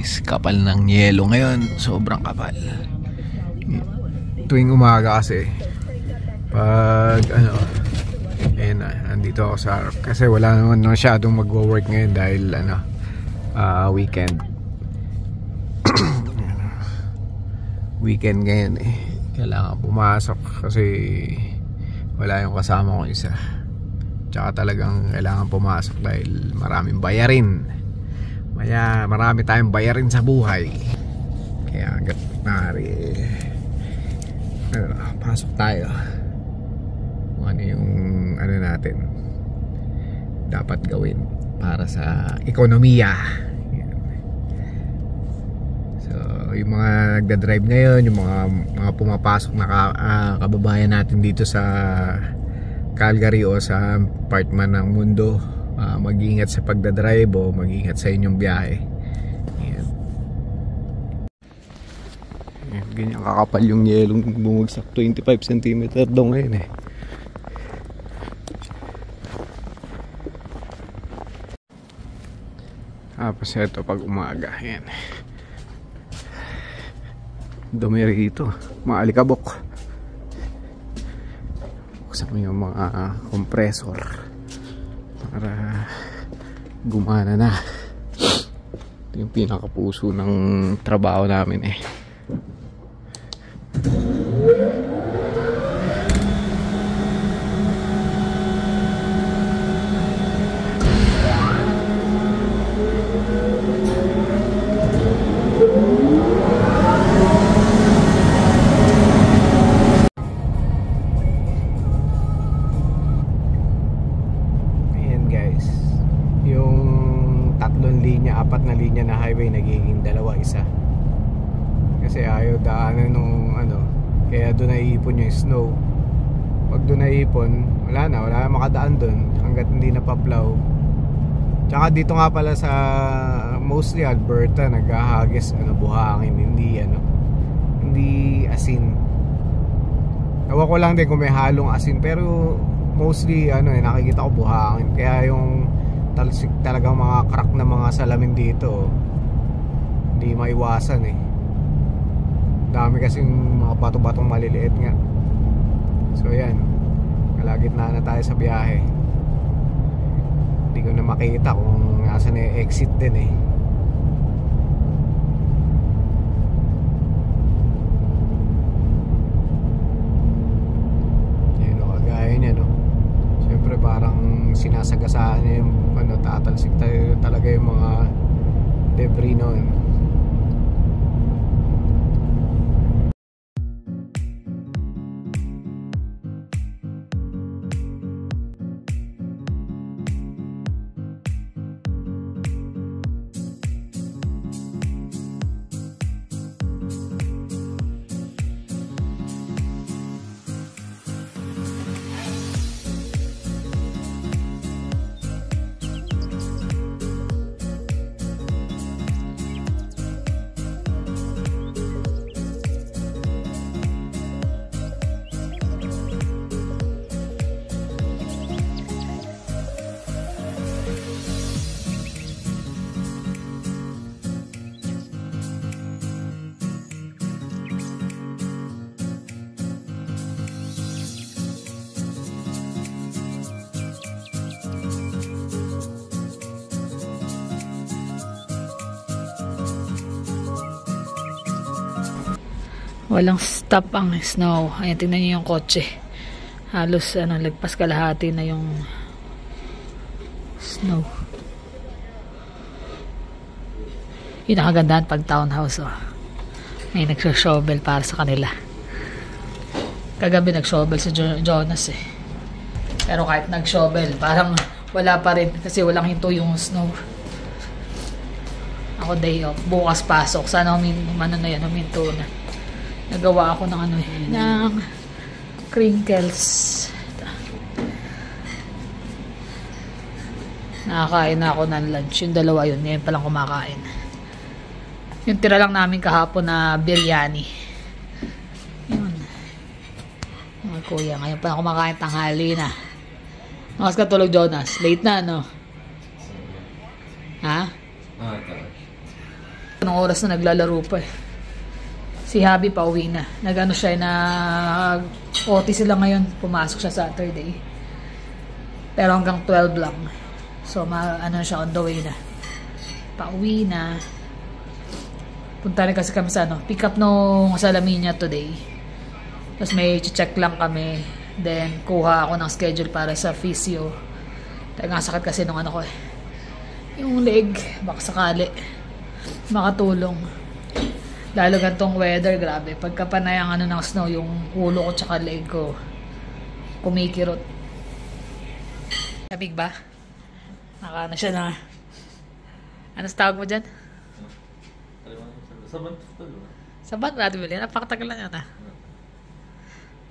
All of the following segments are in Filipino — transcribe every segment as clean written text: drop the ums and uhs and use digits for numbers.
guys, kapal ng yelo ngayon, sobrang kapal. Tuwing umaga kasi pag ayun na, andito ako sa harap kasi wala naman masyadong magwo-work ngayon dahil weekend. Weekend ngayon kailangan pumasok kasi wala yung kasama kong isa. Tsaka talagang kailangan pumasok dahil maraming bayarin. Marami tayong bayarin sa buhay. Kaya hanggat maaari pasok tayo. Kung ano yung natin dapat gawin para sa ekonomiya. So yung mga nagda-drive ngayon, yung mga pumapasok na kababayan natin dito sa Calgary o sa part man ng mundo, mag-iingat sa pagdadrive o mag-iingat sa inyong biyahe. Ayan. Ayan, ganyan kakapal yung yelong bumagsak. 25 cm daw ngayon Tapos ito pag umaga, ayan, dumi rito, mga alikabok. Buksan mo yung mga compressor para gumana na. Ito yung pinakapuso ng trabaho namin apat na linya na highway nagiging dalawa, isa kasi ayaw daanan nung kaya doon naiipon yung snow. Pag doon naiipon, wala na makadaan doon hanggat hindi napaplow. Tsaka dito nga pala sa mostly Alberta naghahagis buhangin, hindi asin. Ewan ko lang din kung may halong asin, pero mostly nakikita ko buhangin. Kaya yung talsik talagang mga crack na mga salamin dito hindi maiwasan dami kasing mga bato-batong maliliit nga. So yan, kalagitnaan na tayo sa biyahe. Hindi ko na makita kung nasan na exit din yan kagaya niya siyempre parang sinasagasaan niya yung tatalsik tayo talaga yung mga debris noon. Walang stop ang snow. Ayan, tingnan nyo yung kotse. Halos lagpas kalahati na yung snow. Yung nakagandahan pag townhouse may nagsho-shovel para sa kanila. Kagabi nag-shovel si Jonas pero kahit nag-shovel parang wala pa rin kasi walang hinto yung snow. Ako day off, bukas pasok, sana huminto na. Nagawa ako ng ng crinkles. Nakakain na ako ng lunch. Yung dalawa yun. Ngayon palang kumakain. Yung tira lang namin kahapon na biryani. Yun. Mga kuya. Ngayon palang kumakain, tanghali na. Makas ka tulog, Jonas. Late na, Ha? Anong ng oras na naglalaro pa eh. Si Habi pa uwi na. Nag-ano siya, OT sila ngayon. Pumasok siya Saturday. Pero hanggang 12 lang. So, ano siya, on the way na. Pauwi na. Punta rin kasi kami sa pick up nung salamin niya today. Tapos may check lang kami. Then, kuha ako ng schedule para sa physio. Talagang sakit kasi nung ko eh. Yung leg, baka sakali makatulong. Lalo gantong weather, grabe. Pagka panay ang ng snow, yung ulo ko tsaka leg ko kumikirot. Lamig ba? Naka na siya na. Ano sa tawag mo dyan? Sabat natin bilhin. Napakatagal lang yan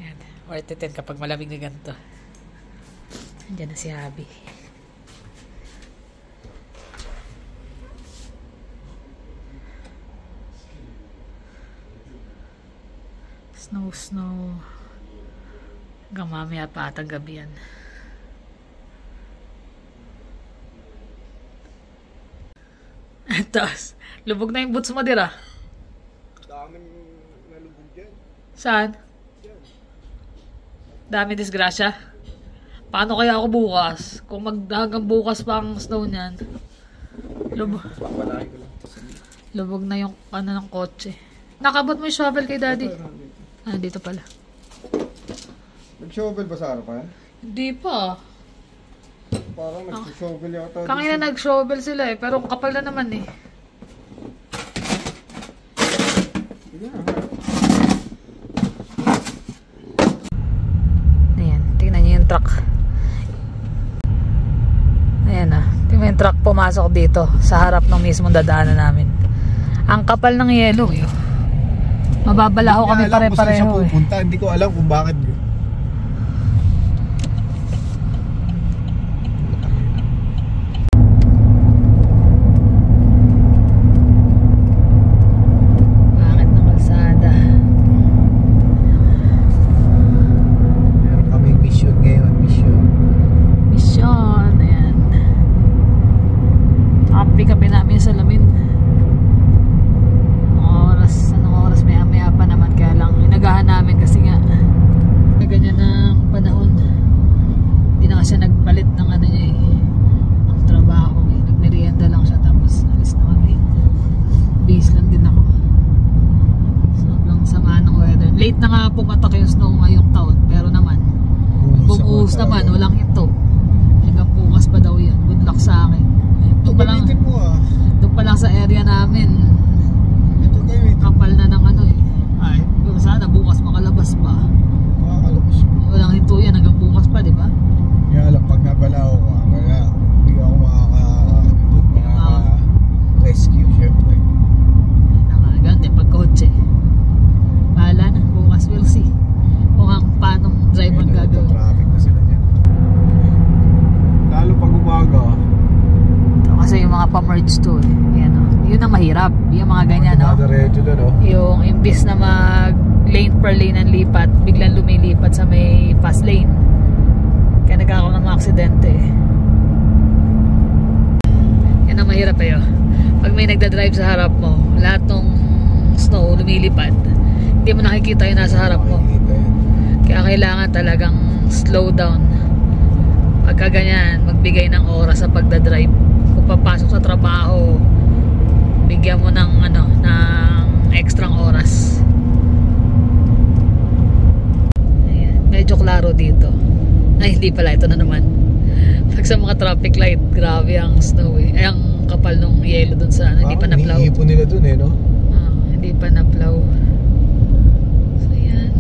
Ayan. Or 10 kapag malamig na ganito. Andiyan na si Habi. Snow. Hanggang mamaya pa atang gabi yan. Tapos, lubog na yung boots mo dira. Daming nalubog dyan. Saan? Dami disgrasya. Paano kaya ako bukas? Kung hanggang bukas pa ang snow niyan. Lubog na yung ng kotse. Nakabot mo yung shovel kay daddy. Dito pala. Nag-shovel ba sa harapan? Hindi pa. Parang nag-shovel yata. Kangina nag-shovel sila eh. Pero kapal na naman eh. Ayan. Tingnan niyo yung truck. Ayan tingnan yung truck pumasok dito. Sa harap ng mismong dadaanan namin. Ang kapal ng yelo yun. Mababalaho kami pare-pareho eh. Hindi ko alam kung bakit. Bakit na kalsada? Meron kaming mission ngayon. Mission. Ayan. Pick upin namin sa salamin. Anong oras maya pa naman, kaya lang inagahan namin kasi nga ganyan ng panahon. Hindi na kasi nagpalit ng niya ang trabaho eh. Nagmerienda lang siya tapos alis na kami. Base lang din ako. So lang sama ng weather. Late na nga pumatak yung snow ngayong taon, pero naman bumuhos naman, walang hinto. Hanggang bukas pa daw yan. Good luck sa akin. Doon pa lang sa area namin. Kapal na ng Ay, sana bukas makalabas pa. Makakalabas. Walang hinto yan hanggang bukas pa, di ba? Kaya lang, pag nabalaw ko, kaya hindi ako makaka-rescue syempre. Ganti, pagkotse. Bahala na, bukas we'll see. Kung paano drive ang gagawin. Traffic na sila dyan. Lalo pag umaga. Kasi yung mga pa-merge to eh. Yan, yun ang mahirap. Yung mga ganyan, yung imbis na mag-lane per lane ang lipat, biglang lumilipat sa may fast lane. Kaya nagkakaroon ng mga aksidente eh. Yan ang mahirap eh. Pag may nagdadrive sa harap mo, lahat ng snow lumilipad, hindi mo nakikita yung nasa harap mo. Kaya kailangan talagang slow down. Pagka ganyan, magbigay ng oras sa pagdadrive. Kung papasok sa trabaho, bigyan mo ng ng extrang oras. Ayan, medyo klaro dito. Ay, hindi pala, ito na naman. Pag sa mga traffic light, grabe ang snow eh. Ay, ang kapal nung yelo dun sa hindi pa na-plow. Hihipon nila dun no? Hindi pa na-plow. So, yan.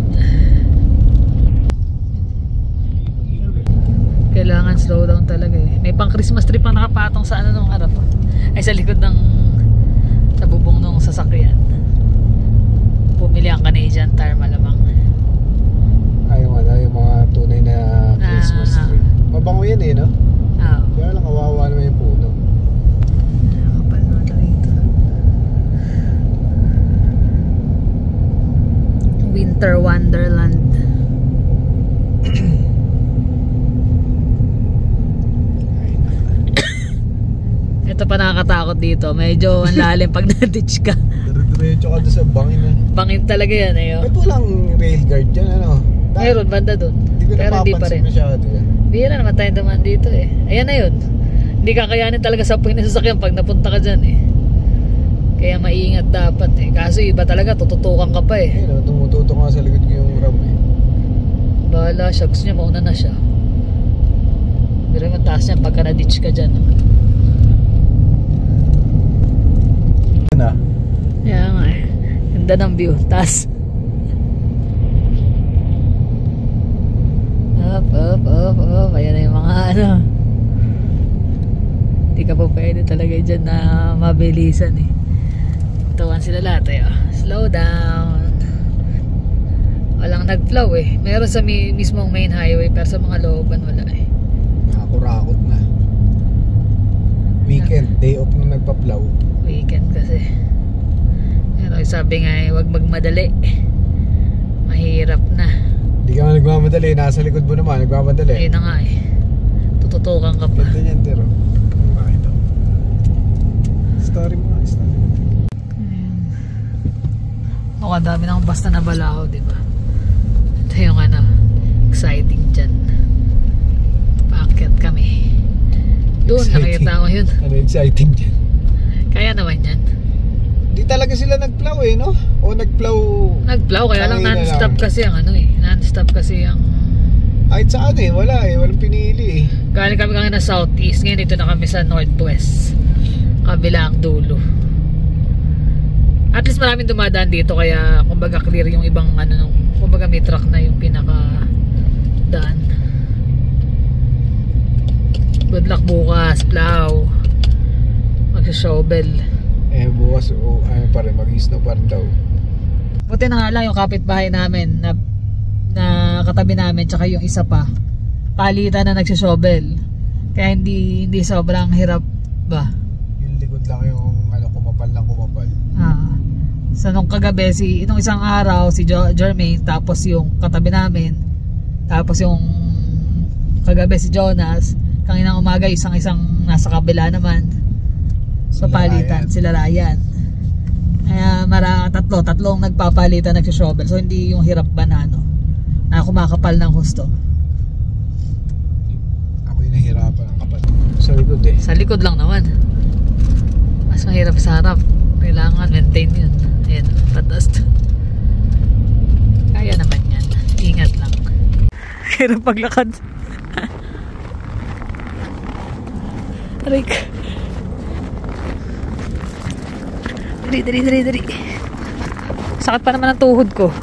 Kailangan slow down talaga eh. May pang Christmas tree pang nakapatong sa nung harap. Ay, sa likod ng sa bubong nung sasakyan. Pumili ang Canadian Tire malamang. Yung mga tunay na Christmas tree. Mabango yan no? Kaya lang kawawa naman yung puno. Kapal na rito. Winter Wonderland. Ito pa nakakatakot dito. Medyo ang lalim pag na-ditch ka. Diretso ka doon sa bangin na. Bangin talaga yan eh. Ba't walang rail guard dyan ano? Meron, banda doon. Hindi ko Pero hindi pa rin. napapansin masyado yan. Bira naman tayong dumaan dito eh. Ayan na yun. Hindi kakayanin talaga sa sasakyan pag napunta ka dyan eh. Kaya maingat dapat eh. Kaso iba talaga, tututukan ka pa eh. Ayun o, tumututok nga sa likod ko yung ram eh. Bahala, shocks niya, mauna na siya. Pero yung taas niya pagka na-ditch ka dyan. Oh. Ano? Kaya nga eh. Ganda ng view. Taas. Up. Ayan na yung mga ano. Hindi ka pa pwede talaga dyan na mabilisan eh. Tawan sila lahat eh. Oh. Slow down. Walang nag-flow eh. Meron sa mismong main highway pero sa mga looban wala eh. Nakakurakot na. Weekend, day off nung nagpa-plow. Weekend kasi. Pero sabi nga eh, huwag magmadali. Mahirap na. Hindi ka nga nagmamadali, nasa likod mo naman, nagmamadali. Ayun na nga eh. Tututukan ka pa. Ganda niyan, Tero. Makita mo. Story mo, story mo. Ako, ang dami ng basta na balaho, di ba? Ito yung ano, exciting dyan. Paakyat kami. Doon, nakikita mo yun. Ano exciting dyan? Kaya naman yan. Di talaga sila nag-plow eh, no? O nag-plow... Nag-plow, kaya lang non-stop kasi ang ano eh. Non-stop kasi ang... Kahit saan eh, wala eh. Walang pinili eh. Galing kami kanina southeast. Ngayon dito na kami sa northwest. Kabilang dulo. At least maraming dumadaan dito. Kaya kumbaga clear yung ibang ano. Kumbaga may truck na yung pinaka daan. Good luck bukas. Plow. Magsha-shovel. Eh bukas ano pa rin, mag-snow pa rin daw. Buti na nga lang yung kapitbahay namin na katabi namin tsaka yung isa pa palitan na nagsha-shovel. Kaya hindi sobrang hirap ba? Yung likod lang yung ano, kumapal. So nung kagabi itong isang araw si Jermaine, tapos yung katabi namin, tapos yung kagabi si Jonas, kanginang umaga isang nasa kabila naman. So palitan sila Ryan. Kaya tatlong nagpapalitan nagsho-shovel. So hindi yung hirap ba na ano, na kumakapal ng husto. Ako yung nahirapan ng kapal. Sa likod eh. Sa likod lang naman. Mas mahirap sa harap. Kailangan maintain yun. Ayan, patas. Kaya naman yan. Ingat lang. Hirap paglakad. Rick. Dali. Sakit pa naman ang tuhod ko.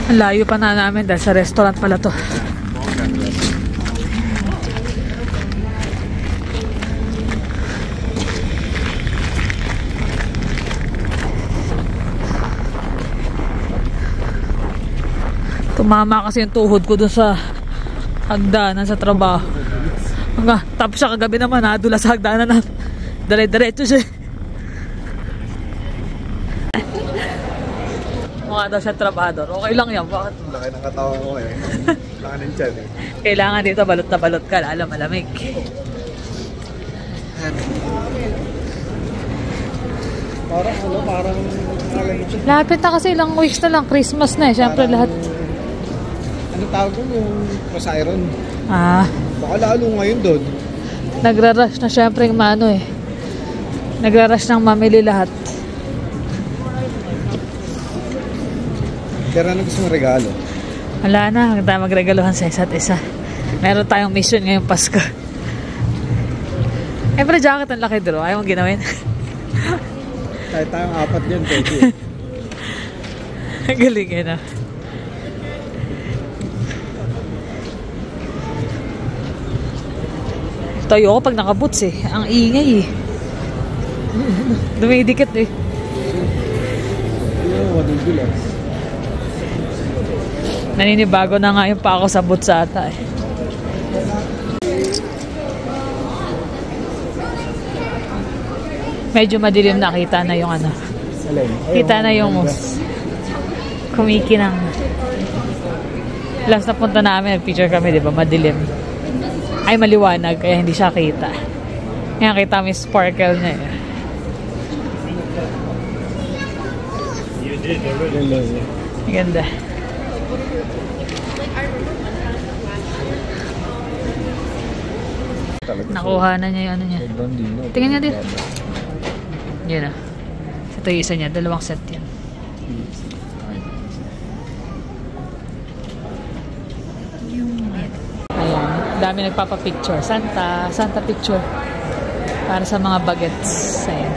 Ang layo pa na namin dahil sa restaurant pala to. Tumama kasi yung tuhod ko dun sa hagdanan sa trabaho. Tapos siya kagabi naman nadula sa hagdanan na dire-diretso siya. Mukha daw siya trabador. Okay lang yan. Bakit? Laki ng katawan ko eh. Laki ng tiyan eh. Kailangan dito balot na balot ka. Lalo malamig. Parang Lapit na kasi ilang weeks na lang. Christmas na eh. Siyempre lahat. Ano tawag doon yung cross iron? Baka lalo ngayon doon. Nagra-rush na siyempre yung mano eh. Nagra-rush ng mamili lahat. Pero ano gusto mong regalo? Wala na, hanggang tayo magregaluhan sa isa't isa. Meron tayong mission ngayong Pasko. Eh, pero jacket ang laki, Drew. Ayaw mong ginawin. Kahit tayong apat yun, pwede. Galing yun ah. Tayo ako pag nakaboots eh. Ang ingay eh. Dumidikit eh. Madudulas. Naninibago na nga yung pa ako sa boots ata eh. Medyo madilim, nakita na yung ano. Kita na yung moose. Kumikinang. Last na punta namin, picture kami, di ba? Madilim. Ay, maliwanag, kaya hindi siya kita. Ngayon, kita mo yung sparkle niya. Ganda. Nakuha na niya yung ano niya. Tingnan niya din. Yan na. Ito yung isa niya. Dalawang set yan. Ayan. Dami nagpapapicture. Santa picture. Para sa mga bagets. Ayan.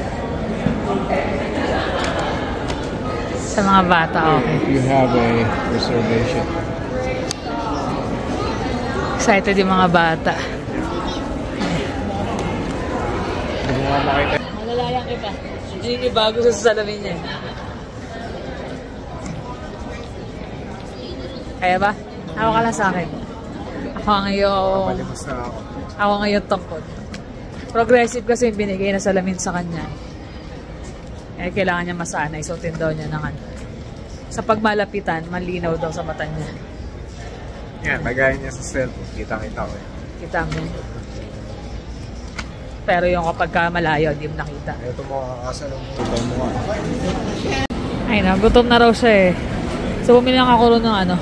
Sa mga bata, okay. If you have a reservation. Excited yung mga bata. Malalayan kita. Hindi bago sa salamin niya. Kaya ba? Ako ka lang sa akin. Ako ngayon tungkod. Progressive kasi yung binigay na salamin sa kanya. Eh, kailangan niya masanay. Suotin daw niya ng ano. Sa pagmalapitan, malinaw daw sa mata niya. Yan, lagayin niya sa cellphone. Kita-kita ko eh. Kita mo. Pero yung kapag ka malayo, hindi mo nakita. Ito mo kakasalong mo. Ay na, gutom na raw siya eh. So, bumili lang ako rin ng ano.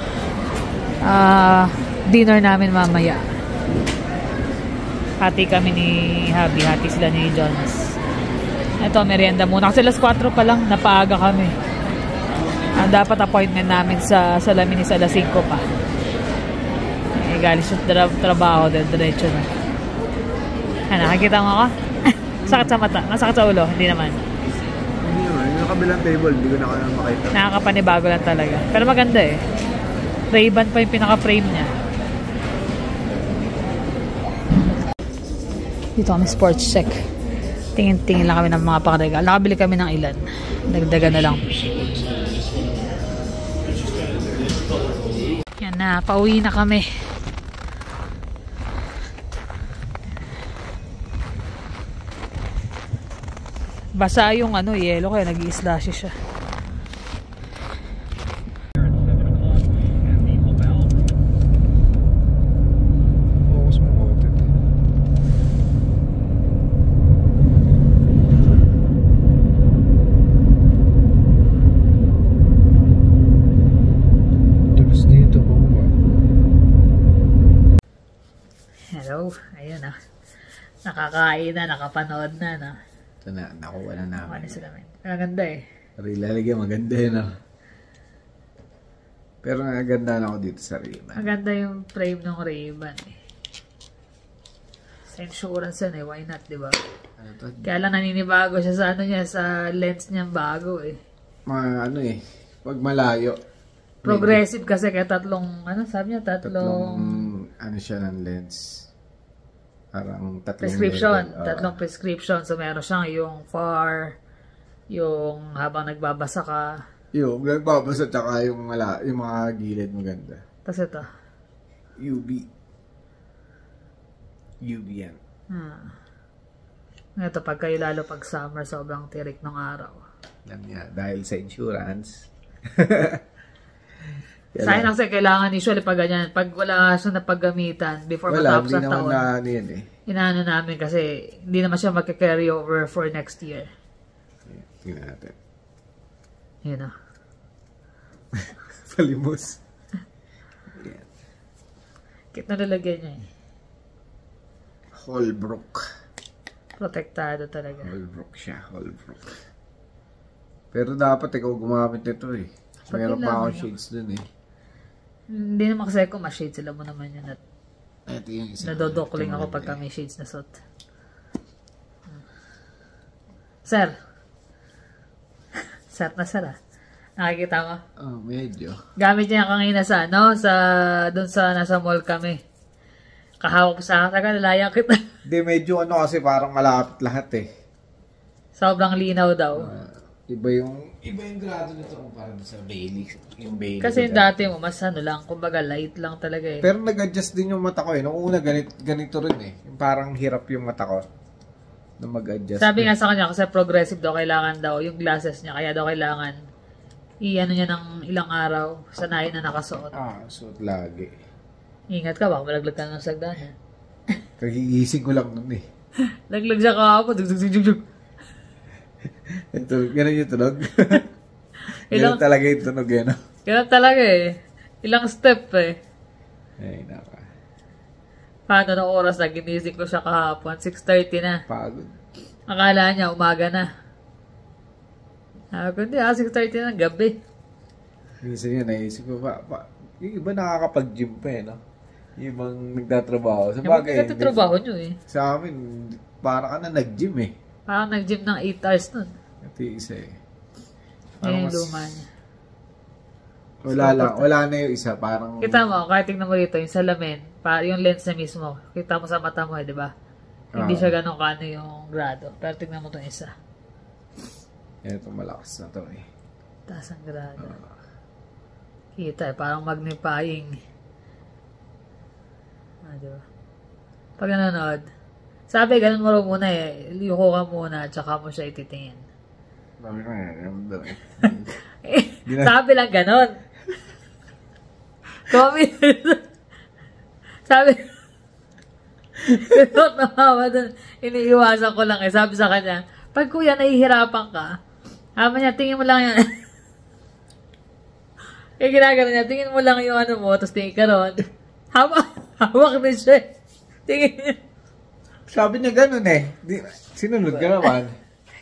Dinner namin mamaya. Hati kami ni Habi. Hati sila ni Jones. Ito, merienda muna. Kasi alas 4 pa lang, napaaga kami. Dapat appointment namin sa salamin sa alas 5 pa. Eh, galing sa trabaho, diretso na. Nakakita mo ako? Sakit sa mata. Nasakit sa ulo? Hindi naman. Hindi naman. Yung kabilang table, hindi ko na kaya makita. Nakakapanibago lang talaga. Pero maganda eh. Ray-Ban pa yung pinaka-frame niya. Dito kami sports check. Tingin-tingin lang kami ng mga pang-regal. Nakabili kami ng ilan. Dagdagan na lang. Yan na. Pauwi na kami. Basa yung ano, yelo, kaya nag-i-slash siya. Focus mo ko. Tulos dito po ba? Hello, ayun na. Nakakain na, nakapanood na, no? Ito na, nakuha na namin. Maganda eh. Lalagyan, maganda yun, no? Pero naganda na ako dito sa Ray-Ban. Maganda yung frame ng Ray-Ban eh. Sa insurance yan eh, why not, diba? Ano to? Kaya lang naninibago siya sa ano niya, sa lens niyang bago eh. Mga ano eh, pag malayo. Progressive kasi kaya tatlong, ano sabi niya, tatlong ano siya ng lens. Parang tatlong prescription. level. Tatlong prescription. So meron siyang yung far, yung habang nagbabasa ka. Yung nagbabasa tsaka yung mga gilid maganda. Tapos ito. UV yan. Ito pag kayo lalo pag summer, sobrang tirik ng araw. Alam niya, dahil sa insurance. Sa akin kasi kailangan usually pag ganyan, pag wala siya na paggamitan before matapos ang taon. Wala, hindi naman na yan eh. Inaano namin kasi hindi naman siya magka-carry over for next year. Tingnan natin. Yun o. Palimos. Yan. Kit na lalagyan niya eh. Holbrook. Protektado talaga. Holbrook siya, Holbrook. Pero dapat ikaw gumamit nito eh. Meron pa akong shades dun eh. Hindi naman kasi kung ma-shades sila mo naman yun at ito yung isa. nadodokling ako pagka may shades na suit. Sir. Sir na sir ah. Nakikita mo? Oh, medyo. Gamit niya kanina sa ano, doon sa nasa mall kami. Kahawak sa akin, taga nalayan kita. Hindi, medyo ano kasi parang malapit lahat eh. Sobrang linaw daw. Iba yung grado nito kumpara sa Bailey. Yung Bailey. Kasi yung dati mo, mas ano lang, kumbaga light lang talaga eh. Pero nag-adjust din yung mata ko eh. Nung una ganito rin eh. Yung parang hirap yung mata ko. na mag-adjust. Sabi nga sa kanya, kasi progressive daw, kailangan daw yung glasses niya, kaya daw kailangan i-ano niya ng ilang araw, sanayin na nakasuot. Suot lagi. Ingat ka, baka malaglag ka ng sagdan niya. Kagigising ko lang nun eh. Laglag siya kahapon, dug. Ito, ganun yung tunog. Ganun talaga yung tunog yan. Ganun talaga eh. Ilang step eh. Ay, naka. Paano na oras na ginising ko siya kahapon? 6:30 na. Pagod. Akala niya umaga na. Kundi 6:30 na gabi. Minsan yun, naisip ko yung iba nakakapag-gym pa eh, no? Yung ibang nagtatrabaho. Sa bagay, yung nagtatrabaho nyo eh. Sa amin, para ka na nag-gym eh. Parang nag-gym ng 8 hours nun. Ito yung isa eh. Yan yung luma niya. Wala na yung isa. Parang... Kita mo, kahit tingnan mo dito, yung salamin, yung lens na mismo, kita mo sa mata mo eh, di ba? Hindi siya ganun kano yung grado. Pero tingnan mo itong isa. Ito malakas na to eh. Taas ang grado. Kita eh, parang magnifying. Diba? Pag nanonood, sabi ganun mo rin muna eh, yuko ka muna, tsaka mo siya ititingin. Sabi ko eh. Sabi lang ganun. Comment. Sabi, ganun na mama dun. Iniiwasan ko lang eh. Sabi sa kanya, pag kuya nahihirapan ka, ama niya, tingin mo lang yan. Kaya ginagano niya, tingin mo lang yung ano mo, tapos tingin ka ron. Hawak din siya. Tingin niya. Sabi niya ganun eh. Sinunod ka naman.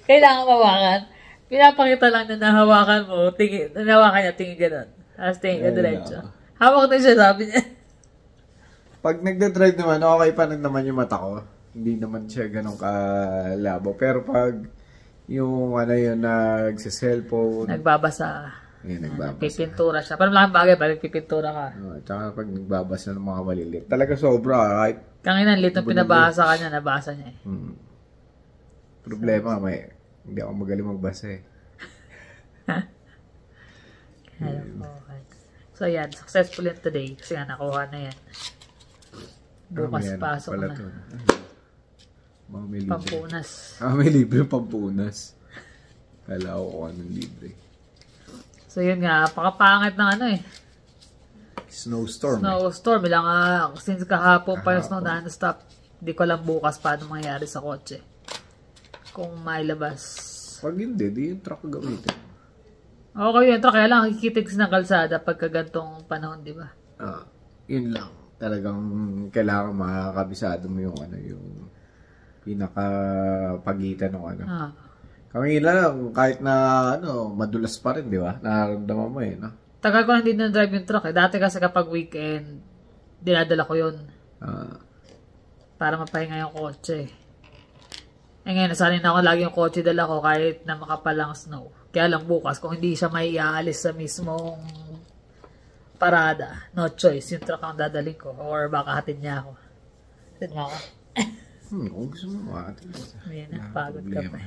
Kailangan mawakan. Pinapakita lang na nahawakan mo, nahawakan niya, tingin ganun. Tapos tingin ka diretso. Hawak din siya, sabi niya. Pag nagda-drive naman, okay pa naman yung mata ko. Hindi naman siya ganun kalabo. Pero pag yung ano yun, nagsa-cellphone. Nagbabasa. Yan, nagbabasa. Pipintura siya. Parang malaking bagay pag nagpipintura ka. Tsaka pag nagbabasa ng mga malilit. Talaga sobra, right? Kanginan, lit ng pinabasa ka niya, nabasa niya eh. Problema, hindi ako magaling magbasa eh. So yan, successful yun today. Kasi nga nakuha na yan. Bukas pasok na. Pampunas. May libre pampunas. Kala ko anong libre. So yun nga, pakapangit ng ano eh. Snowstorm. Snowstorm. Ilang since kahapon pa yung snow non-stop. Hindi ko alam bukas paano mangyayari sa kotse. Kung mailabas. Pag hindi, di yung truck gamitin. Okay yun, kaya lang kikitig ng kalsada pagka gantong panahon, di ba? Yun lang. Talagang kailangan makakabisado mo yung ano, yung pinaka-pagitan ng ano. Kami lang, kahit na ano, madulas pa rin, di ba? Nararamdaman mo eh, no? Tagal ko na hindi na-drive yung truck eh. Dati kasi kapag weekend, dinadala ko yun. Para mapahinga yung kotse. Eh ngayon, nasanay na ako lagi yung kotse dala ko kahit na makapalang snow. Kaya lang bukas, kung hindi siya may iaalis sa mismong parada, no choice, yung truck ang dadaling ko. Or baka hatid niya ako. Hatid mo ako? Kung gusto mo, hatid mo. Ayan na, pagod ka pa.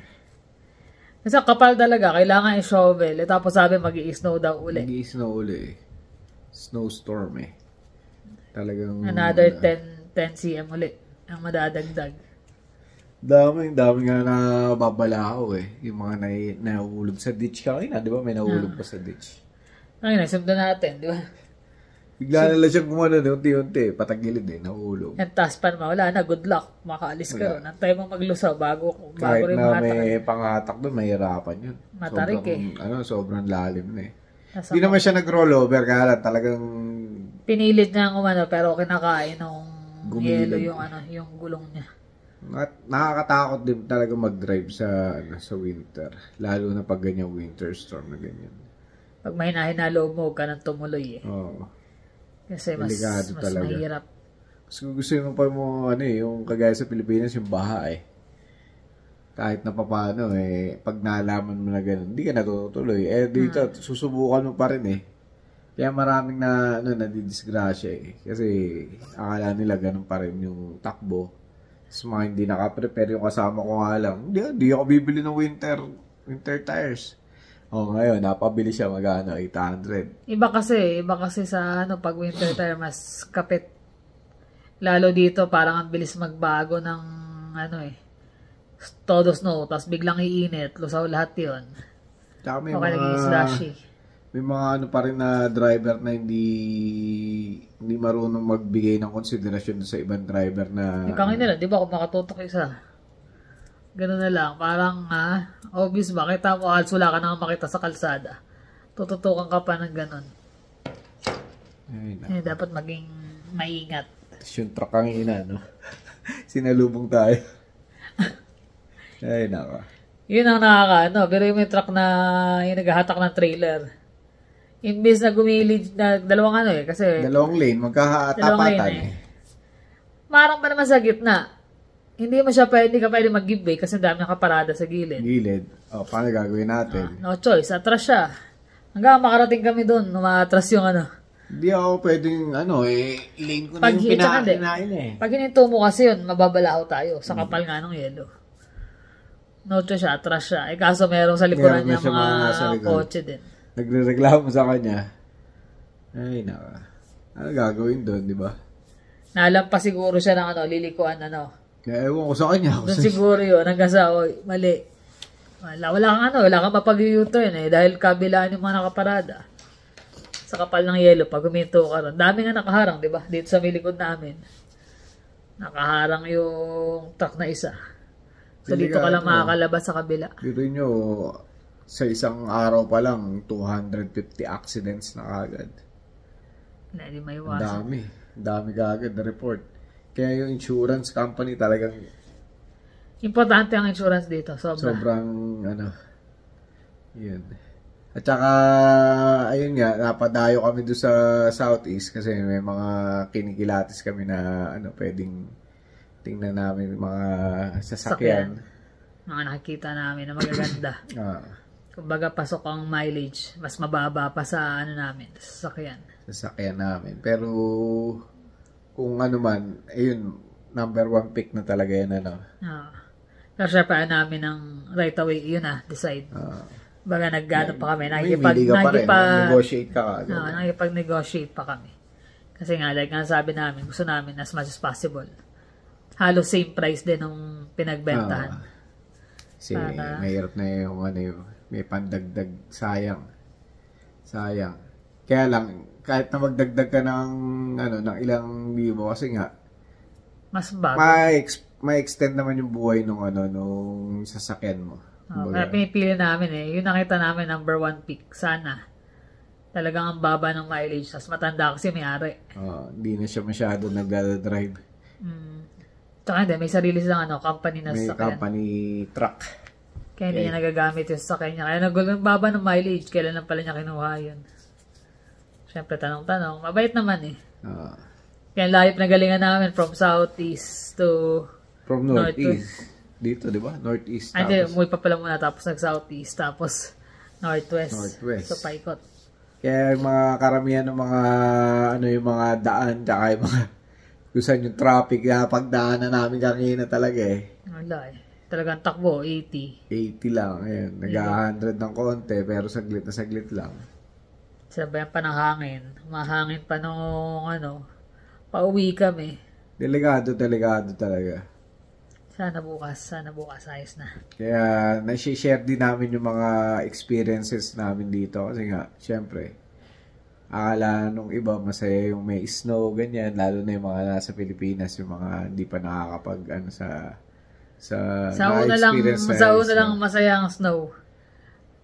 Kasi kapal talaga, kailangan i-shovel. Tapos sabi mag-i-snow daw uli. Mag-i-snow uli eh. Snowstorm eh. Talagang... Another 10 cm uli ang madadagdag. Dami nga nababala ako eh. Yung mga nahulog sa ditch kanina, di ba? May nahulog pa sa ditch. Ay, nasimda natin, di ba? Bigla na lang siyang kumano, unti-unti, patagilid eh, nahulog. Yung task pan mo, wala na, good luck. Makaalis ka ron. Antay mo maglusaw bago kahit rin na may panghatak doon, mahirapan yun. Matarik sobrang lalim na eh. Hindi naman siya nag-rollover, kaya lang talagang... Pinilid niya ang umano, pero kinakain ng yelo yung, yung gulong niya. At nakakatakot din talaga mag-drive sa winter. Lalo na pag ganyan winter storm na ganyan. Pag may hinahinalo mo, ka nang tumuloy eh. Oo. Kasi mas mahirap. Mas gusto mo pa mo, yung kagaya sa Pilipinas, yung baha eh. Kahit na papaano eh, pag nalaman mo na gano'n, hindi ka natutuloy. Eh dito, susubukan mo pa rin eh. Kaya maraming nadidisgrasya eh. Kasi akala nila gano'n pa rin yung takbo. Tapos mga hindi nakaprepare yung kasama ko nga lang. Hindi ako bibili ng winter tires. Ngayon, napabili siya magano, 800. Iba kasi sa pag winter tire, mas kapit. Lalo dito, parang ang bilis magbago ng todo snow, tapos biglang iinit, lusaw lahat yun. Tsaka may Okay, naging slushy. may mga ano pa rin na driver na hindi marunong magbigay ng konsiderasyon sa ibang driver na Yung kangin nila, di ba kung makatutok isa? Ganun na lang, parang obvious ba, kita mo, halos wala ka nang makita sa kalsada. Tututukan ka pa ng ganun. Ay, Dapat maging maingat. tapos yung truck ang ina, no? Sinalubong tayo. Ay, naka. Yun ang nakakaano, pero yung may truck na yung naghahatak ng trailer. Imbis na gumilid na dalawang kasi Dalawang lane, magkakatapatan eh. marang pa naman sa gitna. Hindi ka pwede mag-give way kasi dami nakaparada sa gilid. Gilid. O, paano gagawin natin? No choice, atras siya. Hanggang makarating kami doon, umatras yung Hindi ako pwedeng, lane ko na yung kinain eh. Pag hininto mo kasi yun, mababalao tayo sa kapal nga ng yelo. No choice siya, atras siya. Kaso meron sa likuran niya mga kotse din. Nagre-reklamo sa kanya. Ay, naka. Ano gagawin doon, di ba? Nalampas siguro siya ng lilikuan Kaya ewan ko sa kanya. Doon siguro yun, hanggang sa, mali. Wala kang mapag-u-turn dahil kabilaan yung mga nakaparada. Sa kapal ng yelo, pag huminto ka ron. Dami nga nakaharang, di ba? Dito sa milikod namin. Nakaharang yung truck na isa. So dito ka lang makakalabas sa kabila. Dito nyo, sa isang araw pa lang, 250 accidents na kagad. Hindi may Ang iwasan. dami kagad na report. Kaya yung insurance company talagang Importante ang insurance dito. sobrang yun. At saka, ayun nga, napadayo kami doon sa Southeast kasi may mga kinikilatis kami na pwedeng tingnan namin mga sasakyan. Mga nakikita namin na magaganda. Kumbaga, pasok ang mileage. Mas mababa pa sa namin, sa sasakyan. Namin. Pero, kung man, ayun, number 1 pick na talaga yan, Pero syempre, namin ng right away, yun decide. Baga nag-ano pa kami, negotiate ka kagad. Nakikipag-negotiate pa kami. Kasi nga, like nga sabi namin, gusto namin as much as possible. Halos same price din nung pinagbentahan. Kasi mahirap na yung may pandagdag, sayang. Kaya lang, kahit na magdagdag ka ng ilang libo, kasi nga, mas bago. Ma-extend naman yung buhay nung sasakyan mo. Kaya pinipili namin yung nakita namin number 1 pick. Sana. Talagang ang baba ng mileage. Tapos matanda kasi may-ari. Hindi na siya masyado nagdadrive. Tsaka hindi, may sarili silang company na may sasakyan. May company truck. Kaya hindi niya nagagamit yung sasakyan niya. Kaya nagbaba ng mileage. Kailan lang pala niya kinuha yun. Siyempre, tanong-tanong. Mabait naman Kaya layo pinagalingan namin from Southeast to from Northeast. Dito, di ba? Northeast. Ay, hindi. Umuwi pa pala muna. Tapos nag-Southeast. Tapos Northwest. So, paikot. Kaya yung mga karamihan ng mga yung mga daan tsaka yung mga kusan yung traffic na pagdaanan namin kanina talaga Wala Talagang takbo, 80. 80 lang. Ayun. Nag-100 ng konti pero saglit na saglit lang. Sabayan pa ng hangin. Mahangin pa nung pauwi kami. Delikado talaga. Sana bukas ayos na. Kaya na-share din namin yung mga experiences namin dito kasi nga, syempre, akala nung iba masaya yung may snow, ganyan, lalo na yung mga nasa Pilipinas, yung mga hindi pa nakakapag sa una lang masaya ang snow.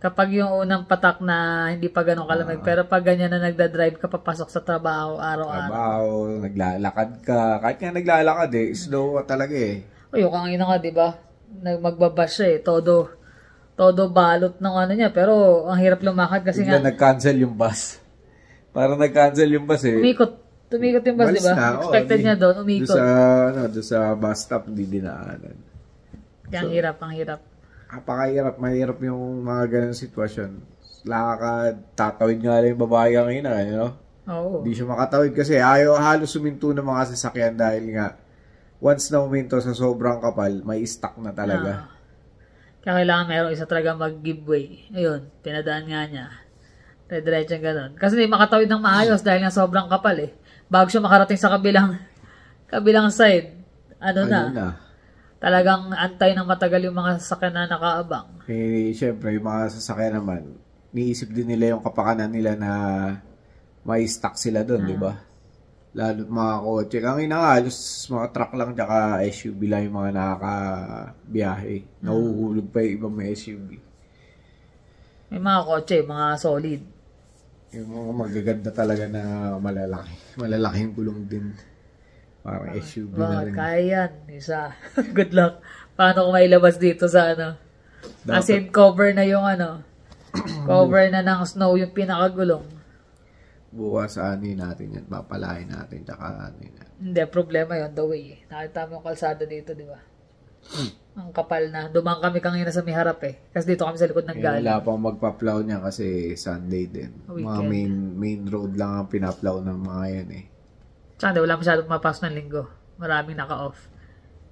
Kapag yung unang patak na hindi pa ganun kalamig, pero pag ganyan na nagda-drive ka papasok sa trabaho araw-araw. Naglalakad ka, kahit nga naglalakad snow ka talaga yung kangina nga, di ba? Magbabash siya todo balot ng niya, pero ang hirap lumakad kasi nga. Nag-cancel yung bus. Parang nag-cancel yung bus Tumikot yung bus, di ba? Expected niya doon, umikot. Doon sa bus stop, hindi dinaanan. Kaya ang hirap. Napakahirap, mahirap yung mga ganun sitwasyon. Lakad, tatawid nga lang yung babae kanina, Oo. Hindi siya makatawid kasi halos suminto ng mga sasakyan dahil nga once na uminto sa sobrang kapal, may stuck na talaga. Kaya kailangan mayroong isa talaga mag-giveaway. Ayun, pinadaan nga niya. Diretso gano'n. Kasi hindi makatawid ng maayos dahil nga sobrang kapal Bago siya makarating sa kabilang side, na. talagang antay ng matagal yung mga sasakyan na nakaabang. Eh, syempre, yung mga sasakyan naman, niisip din nila yung kapakanan nila na may stock sila doon, di ba? Lalo mga kotse. Kami na nga, halos mga truck lang tsaka SUV lang yung mga nakakabiyahe. Nahuhulog pa yung ibang may SUV. May mga kotse, mga solid. Yung mga magaganda talaga na malalaki. Malalaking gulong din. Parang SUV na rin. Kaya yan. Isa. Good luck. Paano kung mailabas dito sa ano? As in, cover na yung ano. Cover na ng snow yung pinakagulong. Bukas ani natin yan. Papalain natin. Tsaka ano yan. Hindi, problema yun. The way. Nakita mo yung kalsada dito, di ba? Ang kapal na. Dumang kami kanina sa may harap eh. Kasi dito kami sa likod ng galing. Wala pang magpa-plow niya kasi Sunday din. Mga main road lang ang pina-plow ng mga yan eh. Tsaka wala masyadong mapasok ng linggo. Maraming naka-off.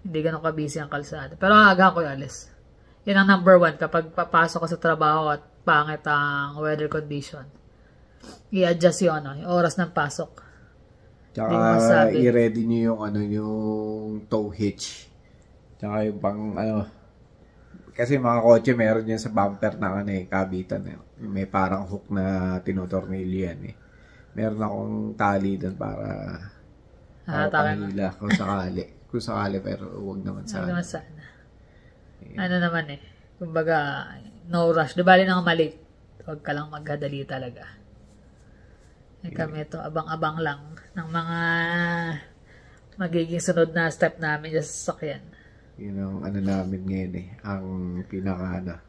Hindi ganun ka-busy ang kalsada. Pero aga ko alis. Yan ang number 1 kapag papasok ka sa trabaho at pangit ang weather condition. I-adjust yung yung oras ng pasok. Tsaka i-ready nyo yung yung tow hitch. Tsaka yung pang kasi mga kotse meron yan sa bumper na kabitan. May parang hook na tinutornilyo yan eh. Meron akong tali doon para panghila kung sakali. Kung sakali pero huwag naman sana. Huwag naman sana. Ano naman eh. Kumbaga, no rush. Di bali nang mali. Huwag ka lang magdadali talaga. Kami ito, abang-abang lang ng mga magiging sunod na step namin sa sasakyan. Yun ang namin ngayon eh. Ang pinaka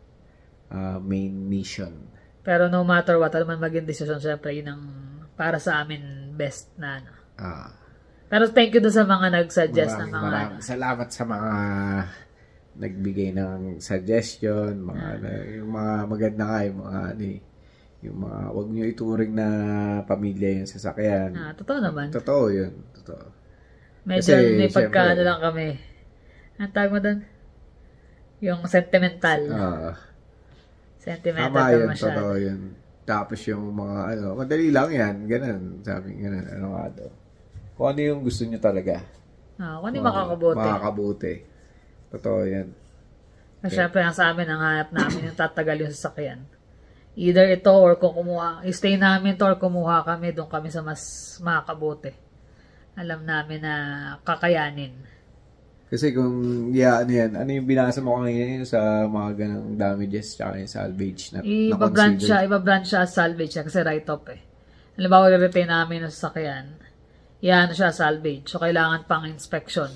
main mission. Pero no matter what, naman maging decision, syempre, yun ang para sa amin best na Pero thank you doon sa mga nag-suggest ng mga salamat sa mga nagbigay ng suggestion, yung mga maganda nga, yung mga wag niyo ituring na pamilya yung sasakyan. Totoo naman. Totoo yun. Totoo. Medyo may pagkaano lang kami. Ang tawag mo doon? Yung sentimental. Sentimental tama yun, masyado. totoo yun. Tapos yung mga madali lang yan. Ganun. Sabi ganun. Ano nga daw. Kung ano yung gusto nyo talaga. Kung ano yung makakabuti. Makakabuti. Totoo yan. Kasi syempre ang sa amin, ang hanap namin yung tatagal yung sasakyan. Either ito or kung stay namin to or kumuha kami, doon kami sa mas makakabuti. Alam namin na kakayanin. Kasi kung ano yung binasa mo kanina sa mga ganang damages tsaka yung salvage na iba-branch siya as salvage kasi write-off eh. Halimbawa, i-retain namin yung sasakyan. Yan siya salvage. So, kailangan pang inspection.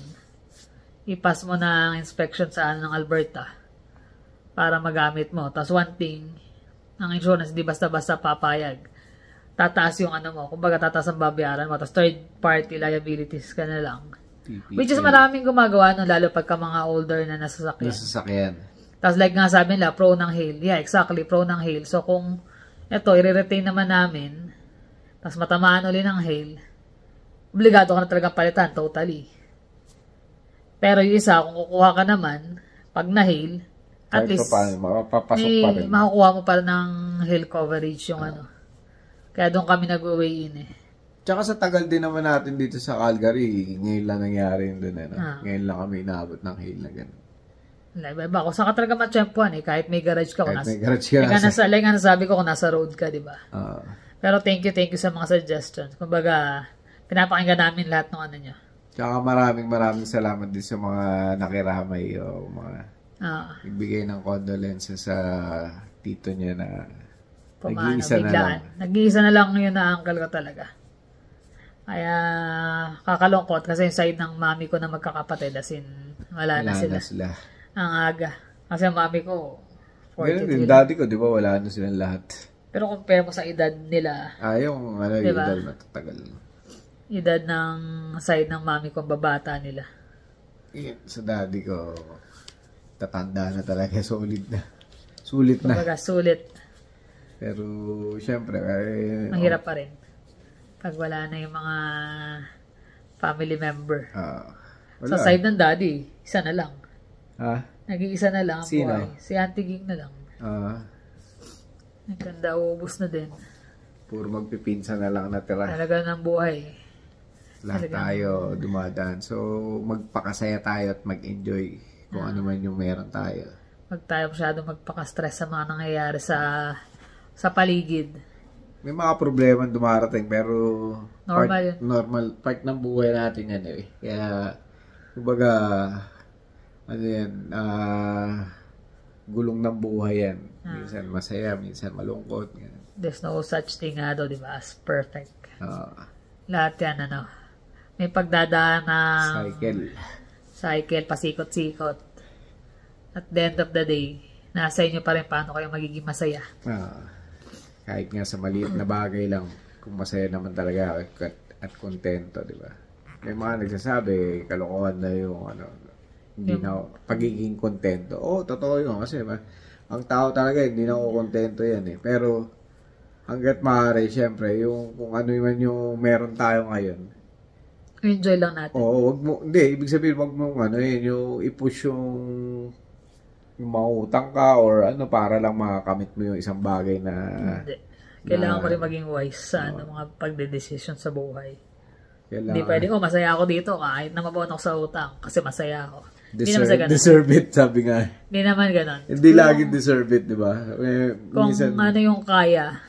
I-pass mo na ang inspection sa ng Alberta para magamit mo. Tapos one thing, ang insurance di basta-basta papayag. Tataas yung mo. Kumbaga, tataas ang babayaran mo. Tapos third party liabilities ka na lang. Which is maraming gumagawa nun, lalo pagka mga older na nasasakyan. Tapos like nga sabi nila, pro ng hail. Yeah, exactly, pro ng hail. So kung ito, i-retain naman namin, tapos matamaan ulit ng hail, obligado ka na talagang palitan, totally. Pero yung isa, kung kukuha ka naman, pag na-hail, at least, mapapasok pa rin. Makukuha mo pa ng hail coverage yung Kaya doon kami nag-weigh in eh. Tsaka sa tagal din naman natin dito sa Calgary, ngayon lang nangyari yun doon. Ngayon lang kami inaabot ng hail na gano'n. Iba ako. Saan ka talaga matsyempuan eh, kahit may garage ka. Kahit may garage ka. Like nga nasabi ko kung nasa road ka, di ba? Pero thank you sa mga suggestions. Kumbaga, pinapakinggan namin lahat ng nyo. Tsaka maraming salamat din sa mga nakiramay o mga nagbigay ng condolences sa tito niya na nag-iisa na lang. Nag-iisa na lang yun na uncle ko talaga. Kaya kakalungkot kasi yung side ng mami ko na magkakapatid as in wala na sila. Ang aga. Kasi ang mami ko 42. Ganun din, daddy ko, di ba wala na silang lahat. Pero compare mo sa edad nila. Yung diba? Edad matatagal. Edad ng side ng mami ko, babata nila. Sa daddy ko, tatanda na talaga, solid na. Sulit na. Kumbaga, sulit. Pero, syempre, mahirap pa rin. Pag wala na yung mga family member. Sa side ng daddy, isa na lang. Nag-iisa na lang ang buhay. Si Auntie Ging na lang. Nagkanda, ubus na din. Puro magpipinsa na lang natira. Talaga ng buhay. Lahat tayo dumadaan. So, magpakasaya tayo at mag-enjoy. kung ano man yung meron tayo. Huwag tayo masyado magpaka-stress sa mga nangyayari sa paligid. May mga problema dumarating pero Normal yun. Part ng buhay natin yan eh. Kaya kumbaga ano yan, gulong ng buhay yan. Minsan masaya, minsan malungkot. Ganun. There's no such thing di ba, as perfect. Lahat yan, may pagdadaan ng cycle, pasikot-sikot. At the end of the day, nasa inyo pa rin paano kayo magiging masaya. Kahit nga sa maliit na bagay lang, kung masaya naman talaga at kontento, di ba? May mga nagsasabi, kalokohan na yung hindi na pagiging kontento. Totoo yun kasi ang tao talaga hindi na kontento yan eh. Pero hangga't maaari, syempre, yung kung ano man yung meron tayo ngayon. Enjoy lang natin. Wag mo, hindi, ibig sabihin, wag mo yung i-push yung mautang ka or para lang makakamit mo yung isang bagay na... Hindi. Kailangan mo rin maging wise sa mga pagde-decision sa buhay. Hindi pwede, masaya ako dito kahit na mabaon ako sa utang kasi masaya ako. Deserve it, sabi nga. Hindi naman ganon. Hindi lagi deserve it, di ba? Kung ano yung kaya,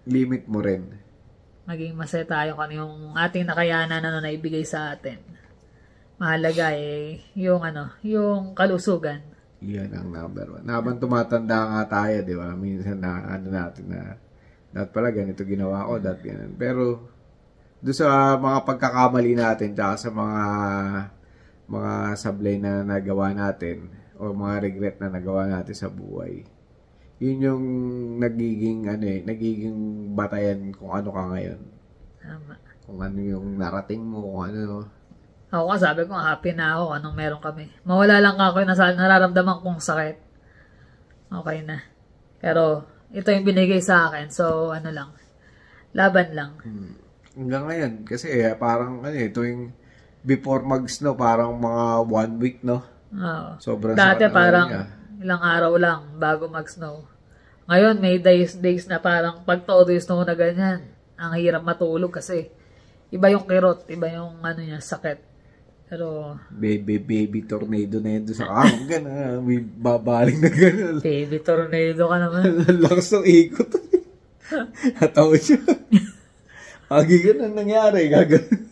limit mo rin. Maging masaya tayo kung yung ating nakayanan na ibigay sa atin. Mahalaga yung kalusugan. Yan ang number 1. Habang tumatanda nga tayo, di ba? Minsan natin na dapat pala ganito ginawa ko, dapat ganun. Pero doon sa mga pagkakamali natin, tsaka sa mga sablay na nagawa natin o mga regret na nagawa natin sa buhay, yun yung nagiging batayan kung ano ka ngayon. Tama. Kung ano yung narating mo, kung ano. Ako nga sabi ko, happy na ako, anong meron kami. Mawala lang ako yung nararamdaman kong sakit. Okay na. Pero, ito yung binigay sa akin, so laban lang. Hanggang ngayon, kasi parang ito yung before mag-snow, parang mga 1 week, no? Oo. Sobrang dati parang ilang araw lang bago mag-snow. Ngayon, may days na parang pag todo yung snow na ganyan, ang hirap matulog kasi iba yung kirot, iba yung sakit. Pero baby tornado na yun sa kamong gana, may babaling na gano'n. Baby tornado ka naman. Lakas ng ikot. Natawa siya. Agi ganun nangyari, gagawin.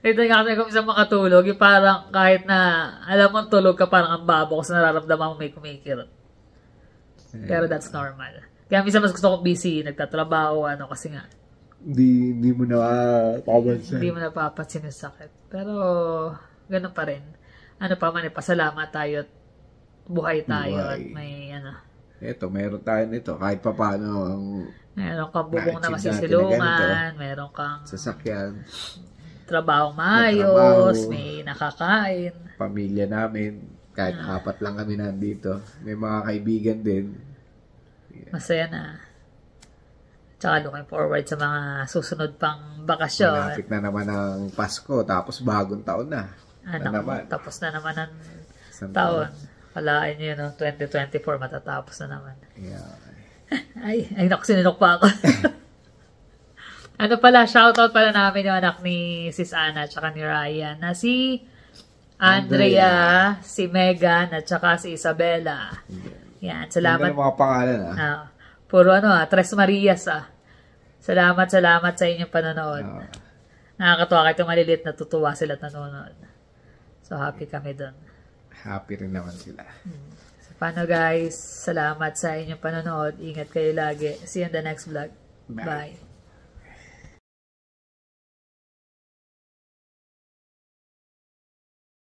Ito nga kasi kung isang makatulog, yung parang kahit na alam mo tulog ka, parang ang babo kasi nararamdaman mo may kumikirot. Pero that's normal. Kaya minsan mas gusto ko busy, nagtatrabaho, kasi nga. Hindi mo na papansin. Hindi mo na papansin yung sakit. Pero, ganun pa rin. Pasalamat tayo at buhay tayo at may Eto, meron tayo nito. Kahit pa paano meron kang bubong na masisilungan, meron kang sasakyan, trabaho maayos, may nakakain. Pamilya namin, kahit 4 lang kami nandito. May mga kaibigan din. Masaya na. Tsaka looking forward sa mga susunod pang bakasyon. Malapit na naman ang Pasko, tapos bagong taon na. Tapos na naman ang taon. Palain nyo 2024 matatapos na naman. Yeah. Ay, naku, sinunok pa ako. Shoutout pala namin yung anak ni Sis Ana at saka ni Ryan na si Andrea, si Megan at saka si Isabella. Yan, salamat. Ang mga pangalan puro Tres Marias Salamat sa inyong panonood. Nakakatuwa kahit yung maliliit natutuwa sila at nanonood. So happy kami doon. Happy rin naman sila. So, paano guys? Salamat sa inyong panonood. Ingat kayo lagi. See you in the next vlog. Bye.